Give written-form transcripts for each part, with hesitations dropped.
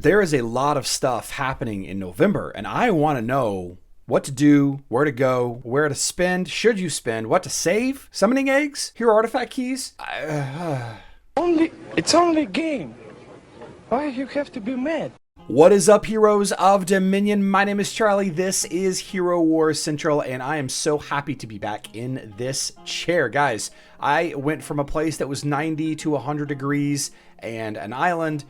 there is a lot of stuff happening in November, and I want to know what to do, where to go, where to spend, should you spend, what to save, summoning eggs, hero artifact keys. It's only a game. Why you have to be mad? What is up, heroes of Dominion? My name is Charlie. This is Hero Wars Central, and I am so happy to be back in this chair. Guys, I went from a place that was 90 to 100 degrees and an island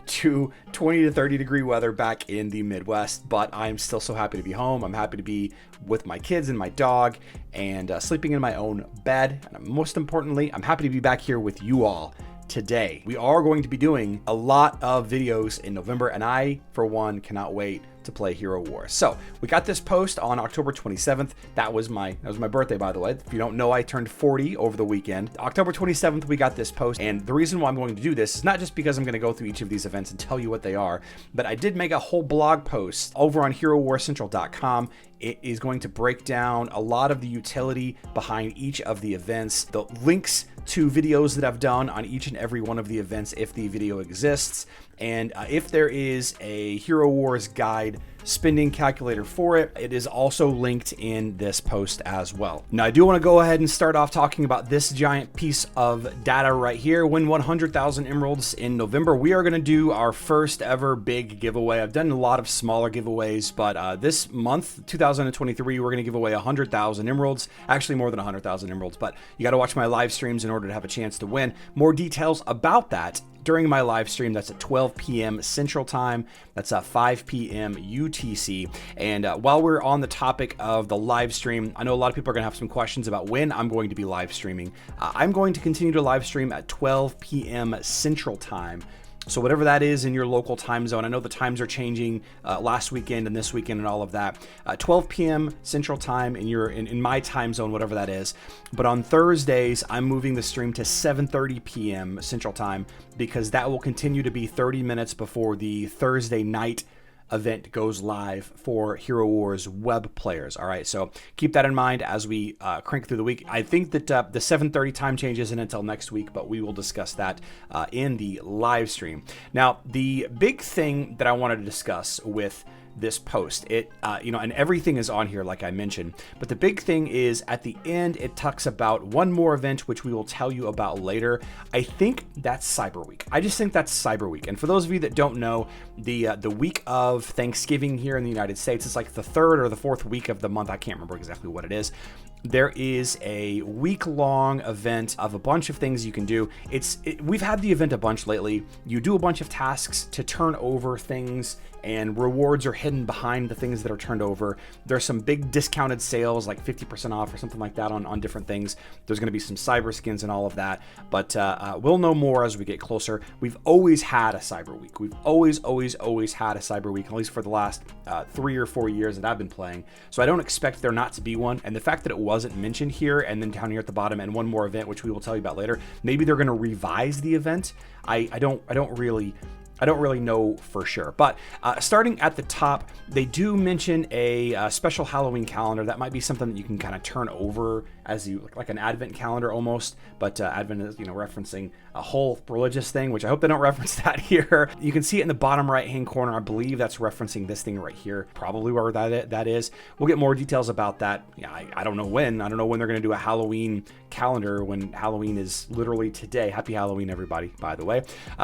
to 20 to 30 degree weather back in the Midwest, but I'm still so happy to be home. I'm happy to be with my kids and my dog and sleeping in my own bed. And most importantly, I'm happy to be back here with you all today. We are going to be doing a lot of videos in November, and I, for one, cannot wait to play Hero Wars. So we got this post on October 27th. That was my birthday, by the way. If you don't know, I turned 40 over the weekend. October 27th, we got this post, and the reason why I'm going to do this is not just because I'm going to go through each of these events and tell you what they are, but I did make a whole blog post over on HeroWarsCentral.com. It is going to break down a lot of the utility behind each of the events, the links to videos that I've done on each and every one of the events if the video exists, and if there is a Hero Wars guide spending calculator for it, it is also linked in this post as well. Now, I do want to go ahead and start off talking about this giant piece of data right here. Win 100,000 emeralds in November. We are going to do our first ever big giveaway. I've done a lot of smaller giveaways, but this month, 2023, we're going to give away 100,000 emeralds. Actually, more than 100,000 emeralds, but you got to watch my live streams in order to have a chance to win. More details about that during my live stream. That's at 12 p.m. Central Time. That's at 5 p.m. UTC. And while we're on the topic of the live stream, I know a lot of people are going to have some questions about when I'm going to be live streaming. I'm going to continue to live stream at 12 p.m. Central Time. So whatever that is in your local time zone, I know the times are changing last weekend and this weekend and all of that. 12 p.m. Central Time in my time zone, whatever that is. But on Thursdays, I'm moving the stream to 7:30 p.m. Central Time because that will continue to be 30 minutes before the Thursday night event goes live for Hero Wars web players. All right, so keep that in mind as we crank through the week. I think that the 7:30 time change isn't until next week, but we will discuss that in the live stream. Now, the big thing that I wanted to discuss with this post, and everything is on here like I mentioned, but the big thing is at the end it talks about one more event which we will tell you about later. I think that's Cyber Week. I just think that's Cyber Week. And for those of you that don't know, the week of Thanksgiving here in the United States, it's like the third or the fourth week of the month. I can't remember exactly what it is. There is a week-long event of a bunch of things you can do. We've had the event a bunch lately. You do a bunch of tasks to turn over things, and rewards are hidden behind the things that are turned over. There's some big discounted sales, like 50% off or something like that on different things. There's going to be some cyber skins and all of that, but we'll know more as we get closer. We've always had a Cyber Week. We've always had a Cyber Week, at least for the last 3 or 4 years that I've been playing. So I don't expect there not to be one. And the fact that it wasn't mentioned here and then down here at the bottom and one more event, which we will tell you about later, maybe they're going to revise the event. I don't really know for sure, but starting at the top, they do mention a special Halloween calendar. That might be something that you can kind of turn over as like an Advent calendar almost, but Advent is referencing a whole religious thing, which I hope they don't reference that here. You can see it in the bottom right hand corner. I believe that's referencing this thing right here, probably where that is. We'll get more details about that. I don't know when. I don't know when they're going to do a Halloween calendar when Halloween is literally today. Happy Halloween, everybody, by the way.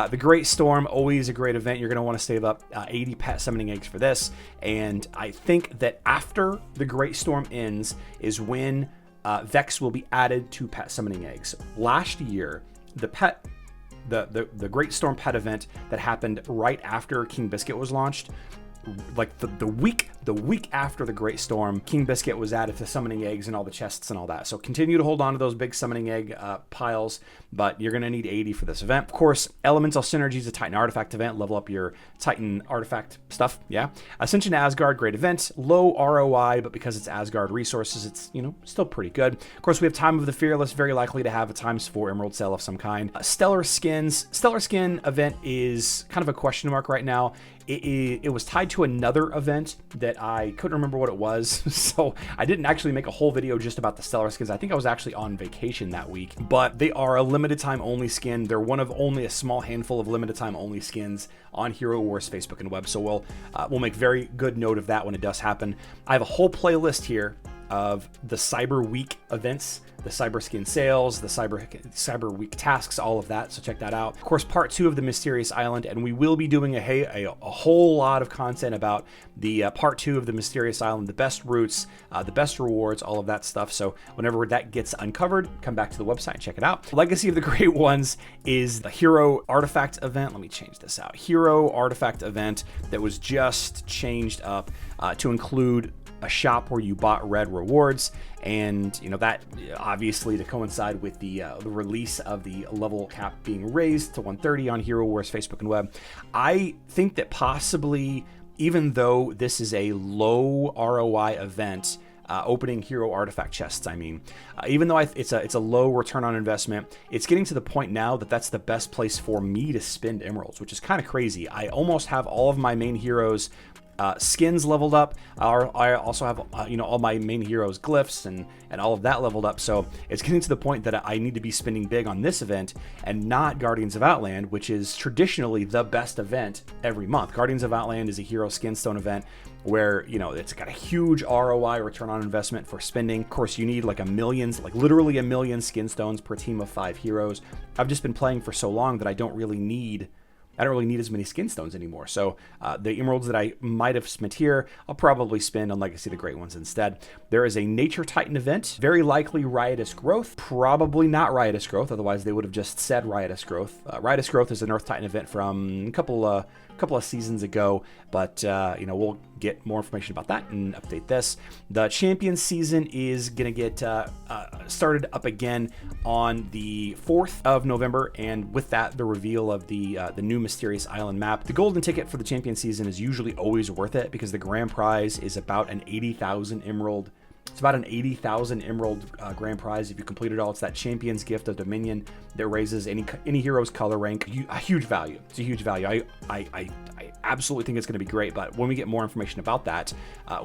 The Great Storm, always a great event. You're going to want to save up 80 pet summoning eggs for this. And I think that after the Great Storm ends is when Vex will be added to pet summoning eggs. Last year, the Great Storm pet event that happened right after King Biscuit was launched, like the week after the Great Storm, King Biscuit was added to summoning eggs and all the chests and all that. So continue to hold on to those big summoning egg piles, but you're going to need 80 for this event. Of course, Elemental Synergy is a Titan artifact event. Level up your Titan artifact stuff. Yeah. Ascension to Asgard, great event. Low ROI, but because it's Asgard resources, it's still pretty good. Of course, we have Time of the Fearless, very likely to have a ×4 emerald sale of some kind. Stellar Skin event is kind of a question mark right now. It was tied to to another event that I couldn't remember what it was, so I didn't actually make a whole video just about the Stellar skins. I think I was actually on vacation that week, but they are a limited time only skin. They're one of only a small handful of limited time only skins on Hero Wars Facebook and web, so we'll make very good note of that when it does happen. I have a whole playlist here of the Cyber Week events, the Cyber Skin sales, the Cyber Week tasks, all of that, so check that out. Of course, part 2 of the Mysterious Island, and we will be doing a whole lot of content about the part 2 of the Mysterious Island, the best routes, the best rewards, all of that stuff. So whenever that gets uncovered, come back to the website and check it out. Legacy of the Great Ones is the Hero Artifact event. Let me change this out. Hero Artifact event that was just changed up to include a shop where you bought red rewards, and you know that obviously to coincide with the release of the level cap being raised to 130 on Hero Wars Facebook and web. I think that possibly, even though this is a low ROI event, opening hero artifact chests, even though it's a low return on investment, it's getting to the point now that that's the best place for me to spend emeralds, which is kind of crazy. I almost have all of my main heroes skins leveled up. I also have all my main heroes glyphs and all of that leveled up, so it's getting to the point that I need to be spending big on this event and not Guardians of Outland, which is traditionally the best event every month. Guardians of Outland is a hero skinstone event where it's got a huge ROI, return on investment, for spending. Of course, you need like literally a million skin stones per team of 5 heroes. I've just been playing for so long that I don't really need as many skin stones anymore. So the emeralds that I might have spent here, I'll probably spend on Legacy of the Great Ones instead. There is a Nature Titan event, very likely Riotous Growth, probably not Riotous Growth, otherwise they would have just said Riotous Growth. Riotous Growth is an Earth Titan event from a couple of seasons ago, but we'll get more information about that and update this. The Champions season is gonna get started up again on the 4th of November, and with that, the reveal of the new Mysterious Island map. The golden ticket for the Champions season is usually always worth it because the grand prize is about an 80,000 emerald. It's about an 80,000 emerald grand prize if you complete it all. It's that Champion's Gift of Dominion that raises any hero's color rank. A huge value. It's a huge value. I absolutely think it's going to be great, but when we get more information about that,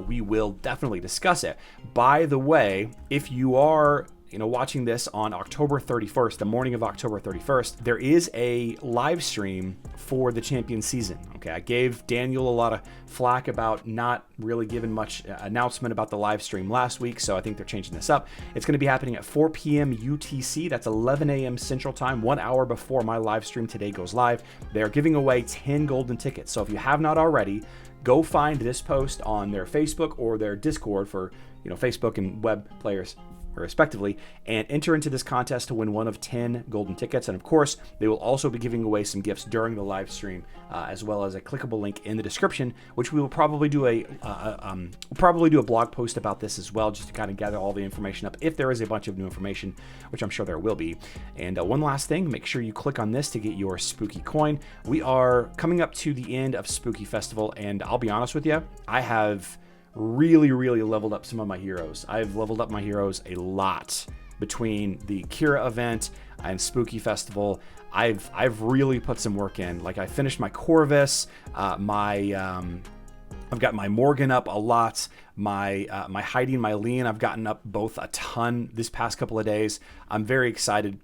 we will definitely discuss it. By the way, if you are watching this on October 31st, the morning of October 31st, there is a live stream for the Champion season. Okay, I gave Daniel a lot of flack about not really giving much announcement about the live stream last week, so I think they're changing this up. It's going to be happening at 4 p.m. UTC. That's 11 a.m. Central Time, 1 hour before my live stream today goes live. They're giving away 10 golden tickets, so if you have not already, go find this post on their Facebook or their Discord for Facebook and web players respectively, and enter into this contest to win one of 10 golden tickets. And of course, they will also be giving away some gifts during the live stream, as well as a clickable link in the description, which we will probably do a blog post about this as well, just to kind of gather all the information up if there is a bunch of new information, which I'm sure there will be. And one last thing, make sure you click on this to get your spooky coin. We are coming up to the end of Spooky Festival, and I'll be honest with you, I have really leveled up some of my heroes. I've leveled up my heroes a lot between the Kira event and Spooky Festival. I've really put some work in. Like, I finished my Corvus, I've got my Morgan up a lot, my Heidi and my Leon I've gotten up both a ton this past couple of days. I'm very excited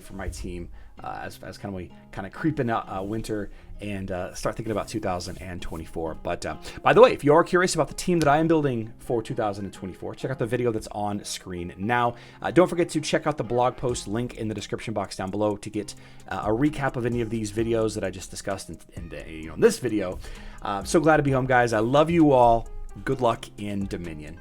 for my team as we kind of creep into winter and start thinking about 2024. But by the way, if you are curious about the team that I am building for 2024, check out the video that's on screen now. Don't forget to check out the blog post link in the description box down below to get a recap of any of these videos that I just discussed in this video. So glad to be home, guys. I love you all. Good luck in Dominion.